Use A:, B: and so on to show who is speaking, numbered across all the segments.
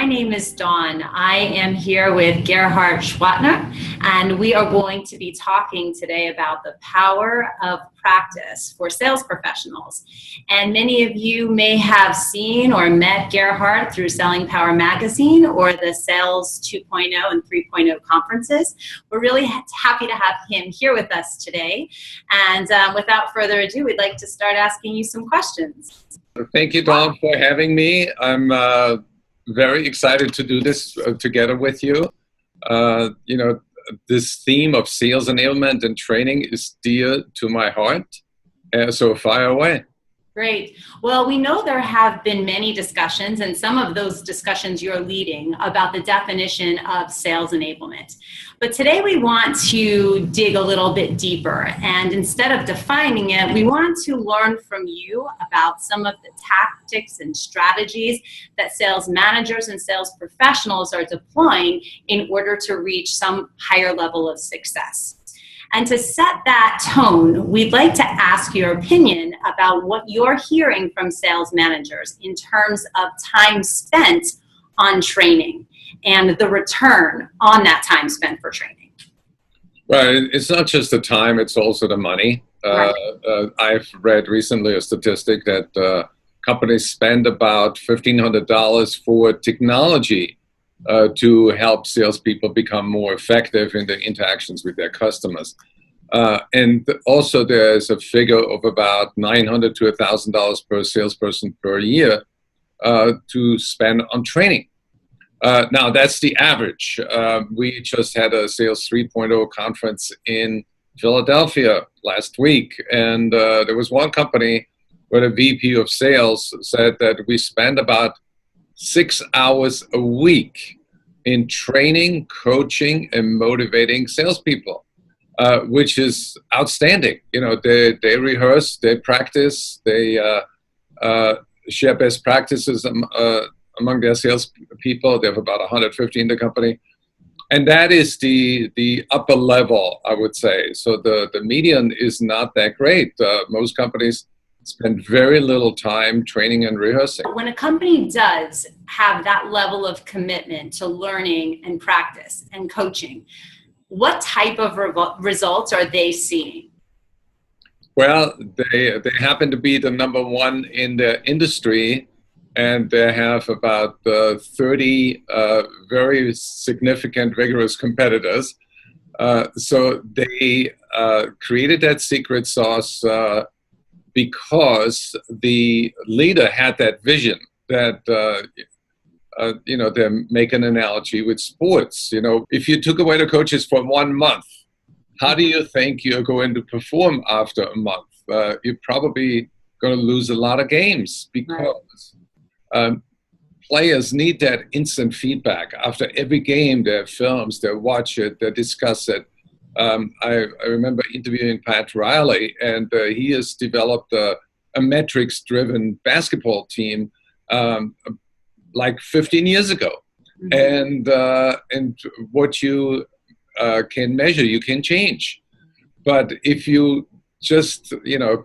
A: name is Dawn. I am here with Gerhard Gschwandtner, and we are going to be talking today about the power of practice for sales professionals. And many of you may have seen or met Gerhard through Selling Power Magazine or the Sales 2.0 and 3.0 conferences. We're really happy to have him here with us today. And without further ado, we'd like to start asking you some questions.
B: Thank you, Dawn, for having me. I'm very excited to do this together with you. This theme of sales enablement and training is dear to my heart. So fire away.
A: Great. Well, we know there have been many discussions, and some of those discussions you're leading, about the definition of sales enablement. But today we want to dig a little bit deeper, and instead of defining it, we want to learn from you about some of the tactics and strategies that sales managers and sales professionals are deploying in order to reach some higher level of success. And to set that tone, we'd like to ask your opinion about what you're hearing from sales managers in terms of time spent on training and the return on that time spent for training.
B: Well, it's not just the time, it's also the money.
A: Right.
B: I've read recently a statistic that companies spend about $1,500 for technology to help salespeople become more effective in their interactions with their customers. And also there's a figure of about $900 to $1,000 per salesperson per year to spend on training. Now that's the average. We just had a Sales 3.0 conference in Philadelphia last week, and there was one company where the VP of sales said that we spend about 6 hours a week in training, coaching, and motivating salespeople, which is outstanding. You know, they rehearse, they practice, they share best practices among their salespeople. They have about 150 in the company. And that is the upper level, I would say. So the median is not that great. Most companies spend very little time training and rehearsing.
A: When a company does have that level of commitment to learning and practice and coaching, what type of results are they seeing?
B: Well, they happen to be the number one in their industry, and they have about 30 very significant, rigorous competitors. So they created that secret sauce because the leader had that vision that, they make an analogy with sports. You know, if you took away the coaches for 1 month, how do you think you're going to perform after a month? You're probably going to lose a lot of games because players need that instant feedback. After every game, they have films, they watch it, they discuss it. I remember interviewing Pat Riley, and he has developed a metrics-driven basketball team like 15 years ago. Mm-hmm. And what you can measure, you can change. But if you just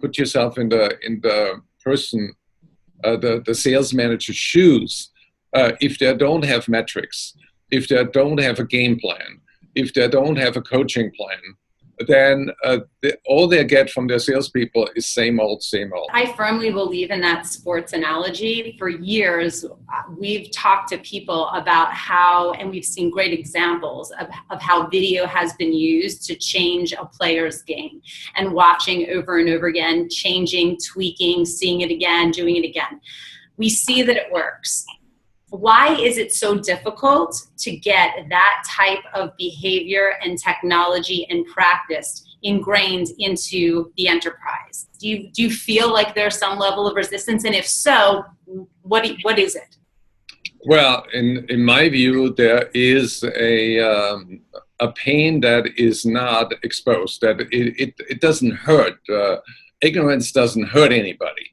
B: put yourself in the person, the sales manager's shoes, if they don't have metrics, if they don't have a game plan, if they don't have a coaching plan, then all they get from their salespeople is same old, same old.
A: I firmly believe in that sports analogy. For years, we've talked to people about how, and we've seen great examples of how video has been used to change a player's game, and watching over and over again, changing, tweaking, seeing it again, doing it again. We see that it works. Why is it so difficult to get that type of behavior and technology and practice ingrained into the enterprise? Do you feel like there's some level of resistance? And if so, what is it?
B: Well, in my view, there is a pain that is not exposed, that it doesn't hurt. Ignorance doesn't hurt anybody.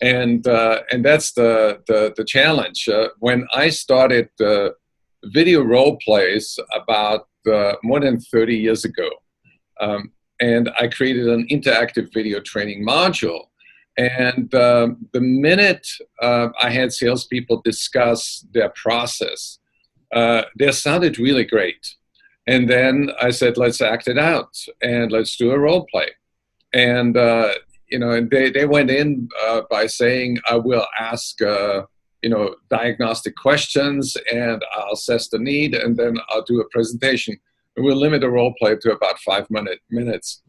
B: And that's the challenge. When I started video role plays about more than 30 years ago, and I created an interactive video training module, And the minute I had salespeople discuss their process, they sounded really great. And then I said, let's act it out and let's do a role play. And, and they went in by saying, I will ask, diagnostic questions, and I'll assess the need, and then I'll do a presentation. And we'll limit the role play to about 5 minutes.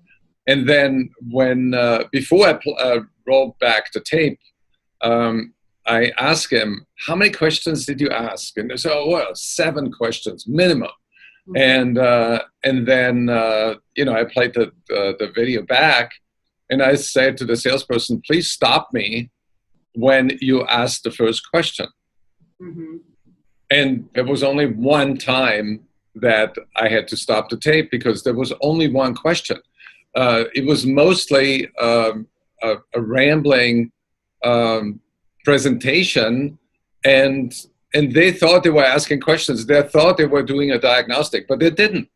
B: And then before I rolled back the tape, I asked him, how many questions did you ask? And they said, 7 questions minimum. And then I played the video back, and I said to the salesperson, please stop me when you ask the first question. Mm-hmm. And there was only one time that I had to stop the tape because there was only one question. It was mostly a rambling presentation, and they thought they were asking questions. They thought they were doing a diagnostic, but they didn't.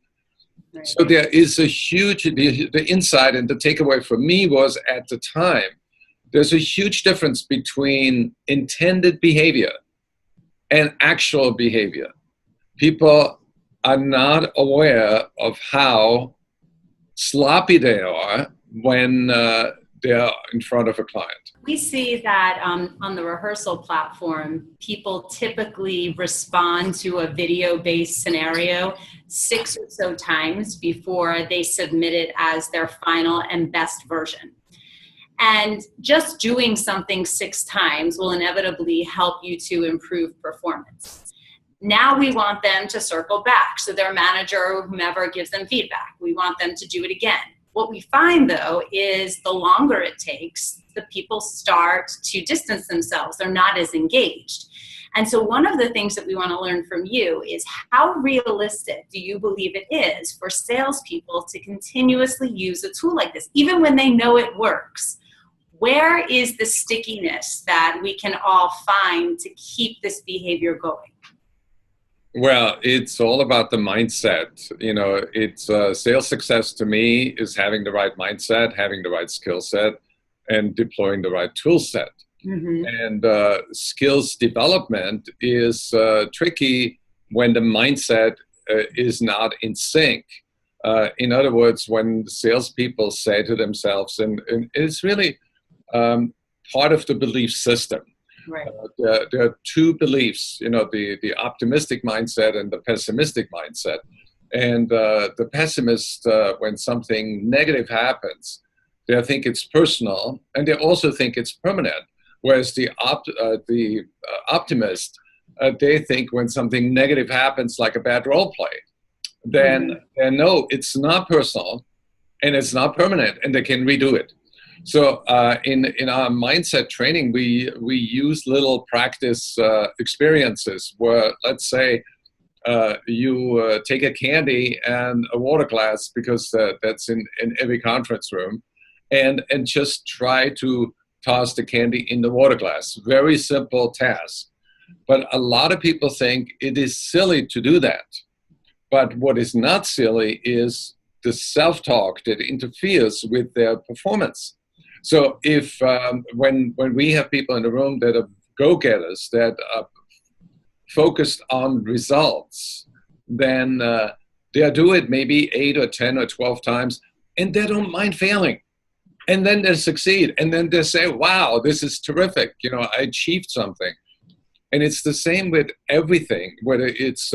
B: Right. So there is a huge, the insight and the takeaway for me was at the time, there's a huge difference between intended behavior and actual behavior. People are not aware of how sloppy they are when they're in front of a client.
A: We see that on the rehearsal platform, people typically respond to a video-based scenario 6 or so times before they submit it as their final and best version. And just doing something 6 times will inevitably help you to improve performance. Now we want them to circle back. So their manager or whomever gives them feedback. We want them to do it again. What we find, though, is the longer it takes, the people start to distance themselves. They're not as engaged. And so one of the things that we want to learn from you is how realistic do you believe it is for salespeople to continuously use a tool like this, even when they know it works? Where is the stickiness that we can all find to keep this behavior going?
B: Well, it's all about the mindset. It's sales success to me is having the right mindset, having the right skill set, and deploying the right tool set. Mm-hmm. And skills development is tricky when the mindset is not in sync. In other words, when salespeople say to themselves, and it's really part of the belief system. Right. There are 2 beliefs, the optimistic mindset and the pessimistic mindset. And the pessimist, when something negative happens, they think it's personal, and they also think it's permanent. Whereas the optimist, they think when something negative happens, like a bad role play, then no, it's not personal, and it's not permanent, and they can redo it. So in our mindset training, we use little practice experiences where, let's say, you take a candy and a water glass, because that's in every conference room, and just try to toss the candy in the water glass. Very simple task. But a lot of people think it is silly to do that. But what is not silly is the self-talk that interferes with their performance. So if when we have people in the room that are go-getters, that are focused on results, then they'll do it maybe 8 or 10 or 12 times, and they don't mind failing. And then they succeed. And then they say, wow, this is terrific. I achieved something. And it's the same with everything, whether it's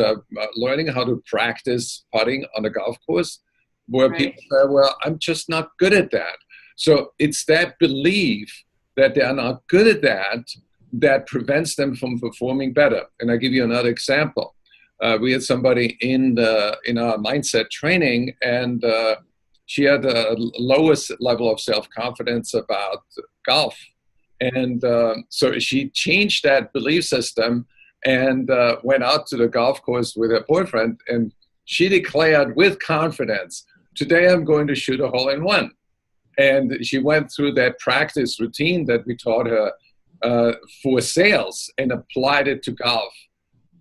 B: learning how to practice putting on a golf course, where right. People say, well, I'm just not good at that. So it's that belief that they are not good at that prevents them from performing better. And I'll give you another example. We had somebody in our mindset training, and she had the lowest level of self-confidence about golf. And so she changed that belief system and went out to the golf course with her boyfriend, and she declared with confidence, today I'm going to shoot a hole-in-one. And she went through that practice routine that we taught her for sales and applied it to golf.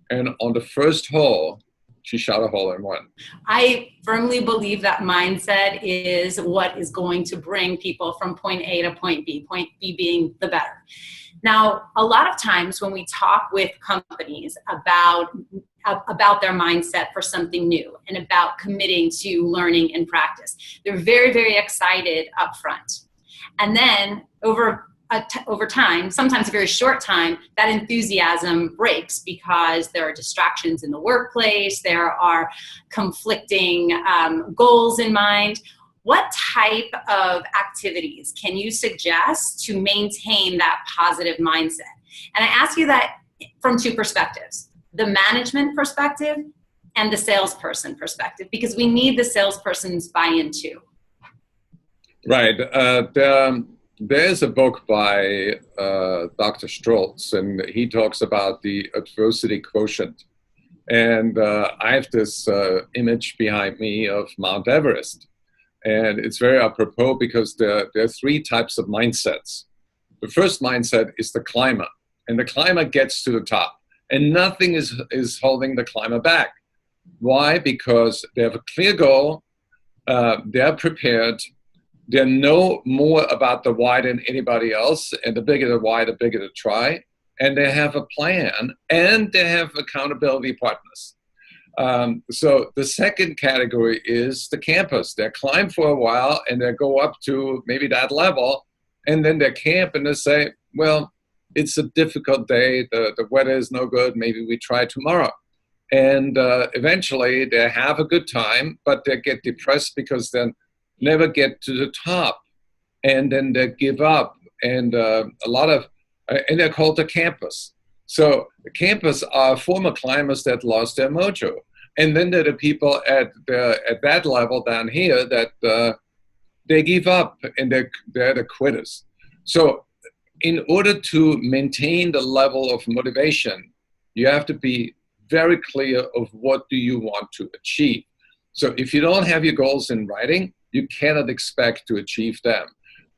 B: And on the first hole, she shot a hole in one.
A: I firmly believe that mindset is what is going to bring people from point A to point B being the better. Now, a lot of times when we talk with companies about their mindset for something new and about committing to learning and practice, they're very, very excited up front. And then over time, sometimes a very short time, that enthusiasm breaks because there are distractions in the workplace, there are conflicting goals in mind. What type of activities can you suggest to maintain that positive mindset? And I ask you that from two perspectives, the management perspective and the salesperson perspective, because we need the salesperson's buy-in too.
B: Right. There's a book by Dr. Strolz, and he talks about the adversity quotient. And I have this image behind me of Mount Everest. And it's very apropos because there are three types of mindsets. The first mindset is the climber, and the climber gets to the top, and nothing is holding the climber back. Why? Because they have a clear goal, they're prepared, they know more about the why than anybody else, and the bigger the why, the bigger the try, and they have a plan, and they have accountability partners. So the second category is the campers. They climb for a while and they go up to maybe that level, and then they camp and they say, well, it's a difficult day, the weather is no good, maybe we try tomorrow. And eventually they have a good time, but they get depressed because they never get to the top, and then they give up. And and they're called the campers. So the campers are former climbers that lost their mojo. And then there are the people at that level down here that they give up, and they're the quitters. So in order to maintain the level of motivation, you have to be very clear of what do you want to achieve. So if you don't have your goals in writing, you cannot expect to achieve them.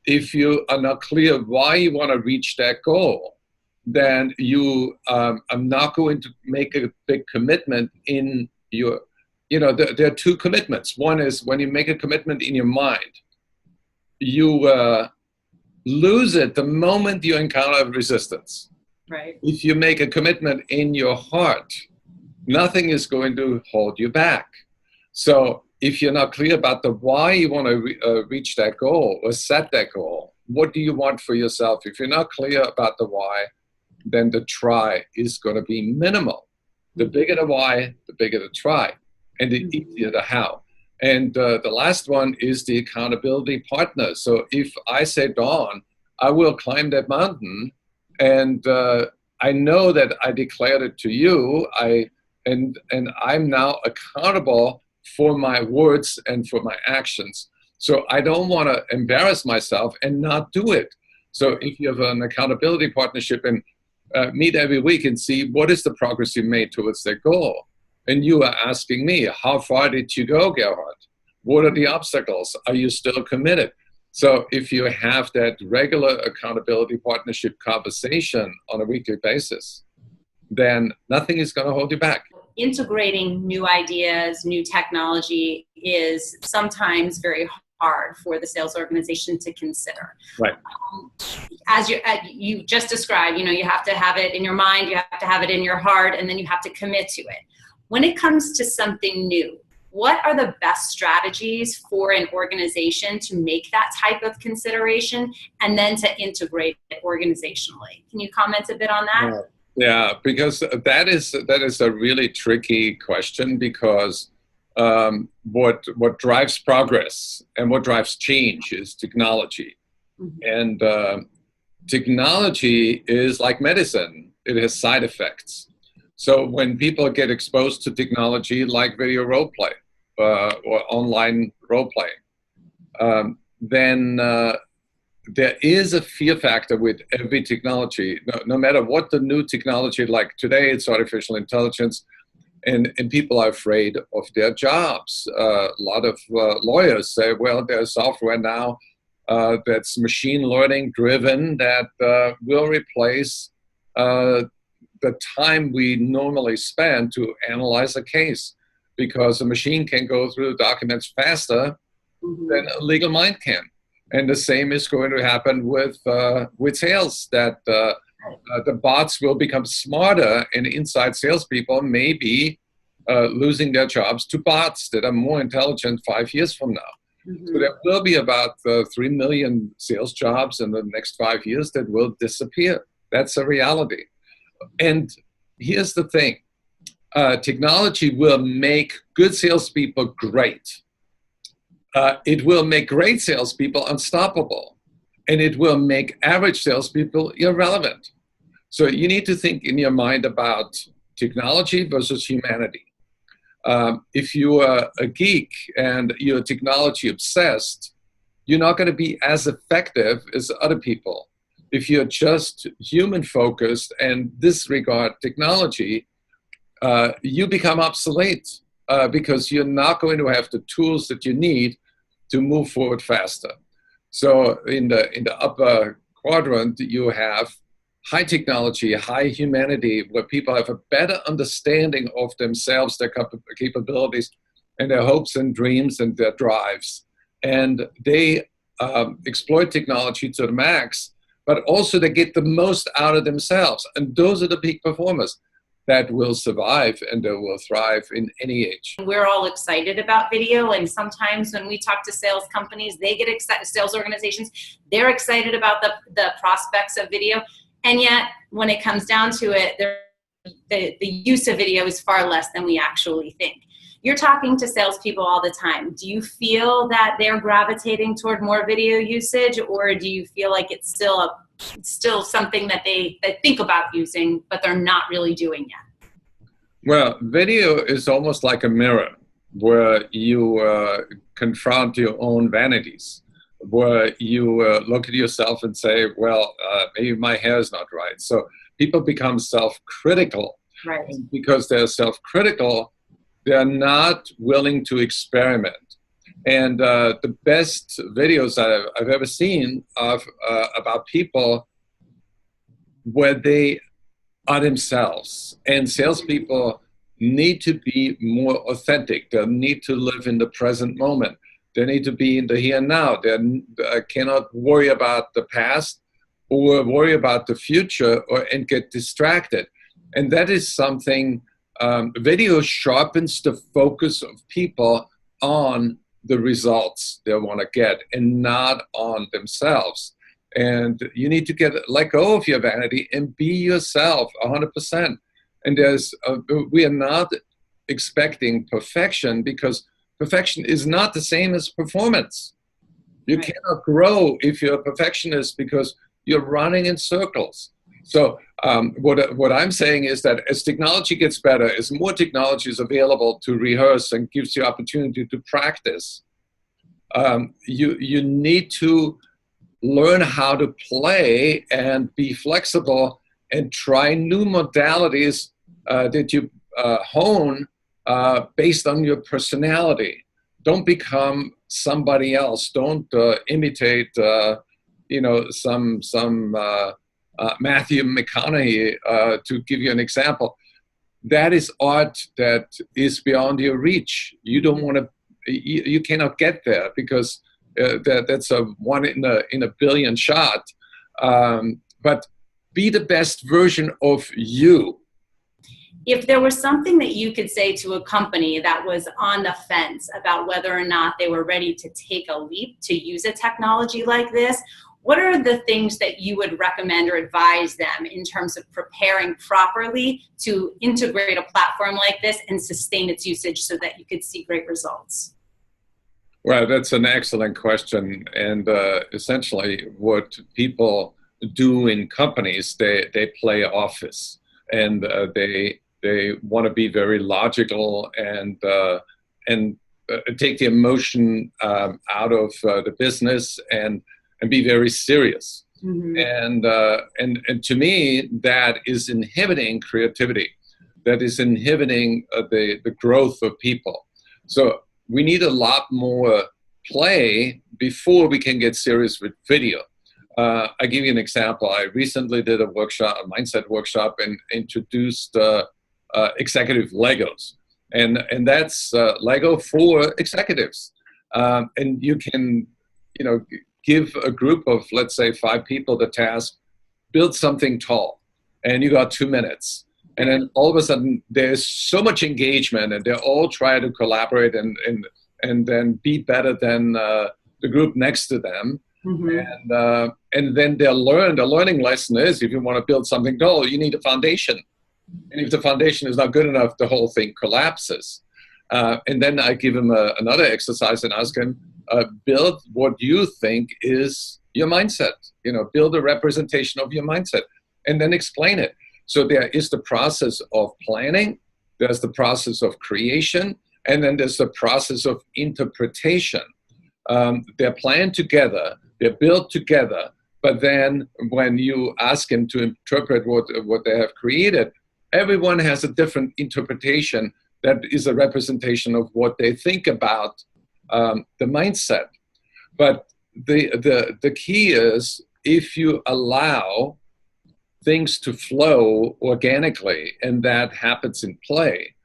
B: If you are not clear why you want to reach that goal, then you are not going to make a big commitment in your, there are two commitments. One is when you make a commitment in your mind, you lose it the moment you encounter resistance.
A: Right.
B: If you make a commitment in your heart, nothing is going to hold you back. So if you're not clear about the why you want to reach that goal or set that goal, what do you want for yourself? If you're not clear about the why, then the try is going to be minimal. The bigger the why, the bigger the try, and the easier the how. And the last one is the accountability partner. So if I say, Dawn, I will climb that mountain, and I know that I declared it to you, and I'm now accountable for my words and for my actions. So I don't want to embarrass myself and not do it. So if you have an accountability partnership and meet every week and see what is the progress you made towards that goal. And you are asking me, how far did you go, Gerhard? What are the obstacles? Are you still committed? So if you have that regular accountability partnership conversation on a weekly basis, then nothing is going to hold you back.
A: Integrating new ideas, new technology is sometimes very hard for the sales organization to consider.
B: Right.
A: As you just described, you have to have it in your mind, you have to have it in your heart, and then you have to commit to it. When it comes to something new, what are the best strategies for an organization to make that type of consideration and then to integrate it organizationally? Can you comment a bit on that?
B: Yeah, because that is a really tricky question, because what drives progress and what drives change is technology. Mm-hmm. And technology is like medicine. It has side effects. So when people get exposed to technology like video role play or online role playing, then there is a fear factor with every technology, no matter what the new technology, like today it's artificial intelligence, and people are afraid of their jobs. A lot of lawyers say, well, there's software now that's machine learning driven that will replace the time we normally spend to analyze a case. because a machine can go through the documents faster than a legal mind can. And the same is going to happen with sales, that the bots will become smarter, and inside salespeople may be losing their jobs to bots that are more intelligent 5 years from now. So there will be about 3 million sales jobs in the next 5 years that will disappear. That's a reality. And here's the thing. Technology will make good salespeople great. It will make great salespeople unstoppable. And it will make average salespeople irrelevant. So you need to think in your mind about technology versus humanity. If you are a geek and you're technology obsessed, you're not going to be as effective as other people. If you're just human focused and disregard technology, you become obsolete because you're not going to have the tools that you need to move forward faster. So in the upper quadrant, you have high technology, high humanity, where people have a better understanding of themselves, their capabilities, and their hopes and dreams and their drives. And they exploit technology to the max, but also they get the most out of themselves. And those are the peak performers that will survive and that will thrive in any age.
A: We're all excited about video, and sometimes when we talk to sales companies, they get excited, sales organizations, they're excited about the prospects of video. And yet, when it comes down to it, the use of video is far less than we actually think. You're talking to salespeople all the time. Do you feel that they're gravitating toward more video usage, or do you feel like it's still something that they think about using, but they're not really doing yet?
B: Well, video is almost like a mirror where you confront your own vanities, where you look at yourself and say, well, maybe my hair is not right. So people become self-critical.
A: Right.
B: And because they're self-critical, they're not willing to experiment. And the best videos I've ever seen about people where they are themselves. And salespeople need to be more authentic. They need to live in the present moment. They need to be in the here and now. They cannot worry about the past or worry about the future and get distracted. And that is something, video sharpens the focus of people on the results they want to get and not on themselves. And you need to let go of your vanity and be yourself 100%. And we are not expecting perfection, because perfection is not the same as performance. You cannot grow if you're a perfectionist, because you're running in circles. So what I'm saying is that as technology gets better, as more technology is available to rehearse and gives you opportunity to practice, you need to learn how to play and be flexible and try new modalities that you hone based on your personality. Don't become somebody else. Don't imitate, some Matthew McConaughey, to give you an example. That is art that is beyond your reach. You don't want to. You cannot get there, because that's a one in a billion shot. But be the best version of you.
A: If there was something that you could say to a company that was on the fence about whether or not they were ready to take a leap to use a technology like this, what are the things that you would recommend or advise them in terms of preparing properly to integrate a platform like this and sustain its usage so that you could see great results?
B: Well, that's an excellent question. And essentially what people do in companies, they play office, and they want to be very logical and take the emotion out of the business and be very serious. Mm-hmm. And to me, that is inhibiting creativity. That is inhibiting the growth of people. So we need a lot more play before we can get serious with video. I'll give you an example. I recently did a mindset workshop, and introduced executive Legos. And that's Lego for executives. And you can, give a group of, let's say, 5 people the task, build something tall, and you got 2 minutes. And then all of a sudden, there's so much engagement, and they all try to collaborate and then be better than the group next to them. Mm-hmm. And then they'll learn. The learning lesson is, if you want to build something tall, you need a foundation. And if the foundation is not good enough, the whole thing collapses. And then I give him another exercise and ask him, build what you think is your mindset. Build a representation of your mindset, and then explain it. So there is the process of planning, there's the process of creation, and then there's the process of interpretation. They're planned together, they're built together, but then when you ask them to interpret what they have created, everyone has a different interpretation that is a representation of what they think about the mindset. But the key is, if you allow things to flow organically, and that happens in play.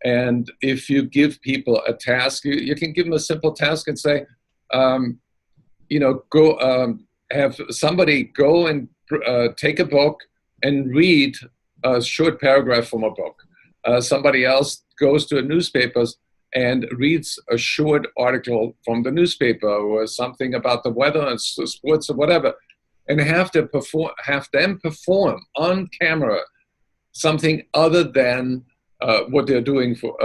B: And if you give people a task, you can give them a simple task and say, go have somebody go and take a book and read a short paragraph from a book. Somebody else goes to a newspaper and reads a short article from the newspaper, or something about the weather and sports or whatever, and have them perform on camera something other than what they're doing for,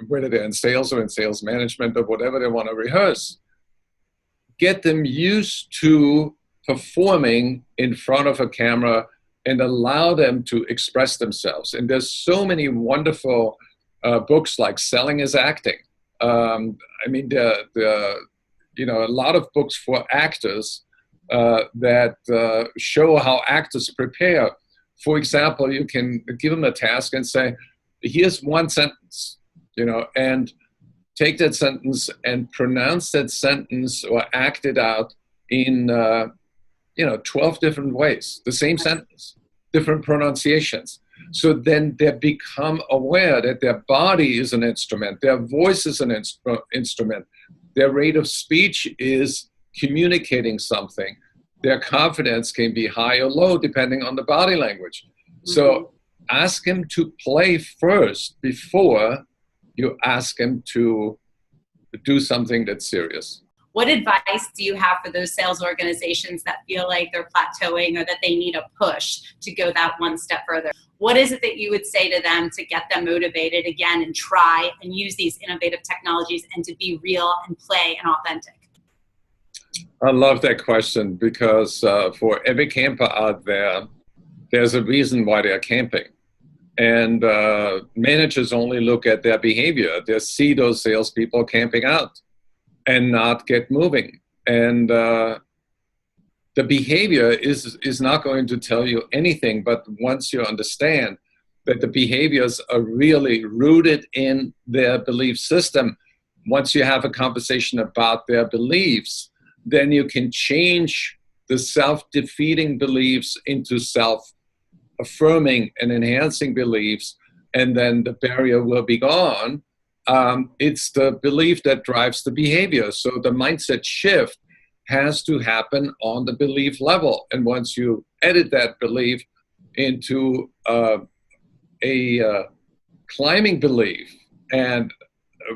B: whether they're in sales or in sales management or whatever they want to rehearse. Get them used to performing in front of a camera and allow them to express themselves. And there's so many wonderful books like Selling is Acting. A lot of books for actors that show how actors prepare. For example, you can give them a task and say, here's one sentence, and take that sentence and pronounce that sentence or act it out in 12 different ways, the same sentence, different pronunciations. So then they become aware that their body is an instrument, their voice is an instrument, their rate of speech is communicating something. Their confidence can be high or low depending on the body language. Mm-hmm. So ask him to play first before you ask him to do something that's serious.
A: What advice do you have for those sales organizations that feel like they're plateauing or that they need a push to go that one step further? What is it that you would say to them to get them motivated again and try and use these innovative technologies and to be real and play and authentic?
B: I love that question, because for every camper out there, there's a reason why they're camping. And managers only look at their behavior. They see those salespeople camping out and not get moving. And the behavior is not going to tell you anything, but once you understand that the behaviors are really rooted in their belief system, once you have a conversation about their beliefs, then you can change the self-defeating beliefs into self-affirming and enhancing beliefs, and then the barrier will be gone. It's the belief that drives the behavior. So the mindset shift has to happen on the belief level. And once you edit that belief into a climbing belief, and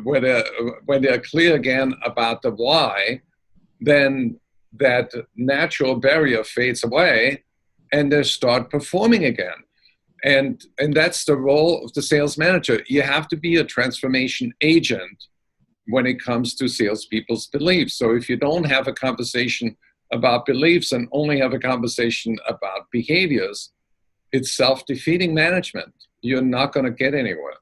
B: when they're clear again about the why, then that natural barrier fades away and they start performing again. And that's the role of the sales manager. You have to be a transformation agent when it comes to salespeople's beliefs. So if you don't have a conversation about beliefs and only have a conversation about behaviors, it's self-defeating management. You're not going to get anywhere.